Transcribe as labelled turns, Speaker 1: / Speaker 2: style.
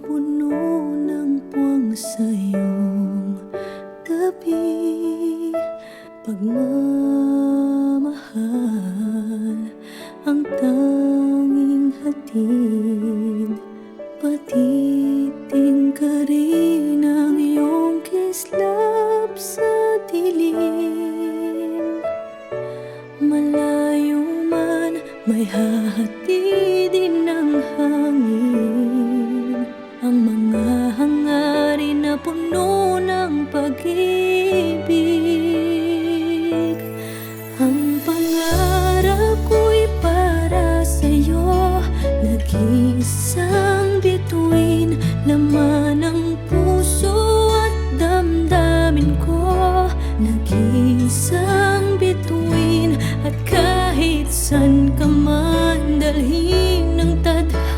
Speaker 1: puno ng puwang sa iyong tabi. Pagmamahal ang tanging hatid, patiting ka rin ang iyong kislap sa dilim. Malayo man, may hahatidin ng hangin, ang mga hangarin na puno ng pag-ibig. Ang pangarap ko'y para sa'yo, nag-iisang bituin, laman ng puso at damdamin ko. Nag-iisang bituin, at kahit san ka man dalhin ng tadhana,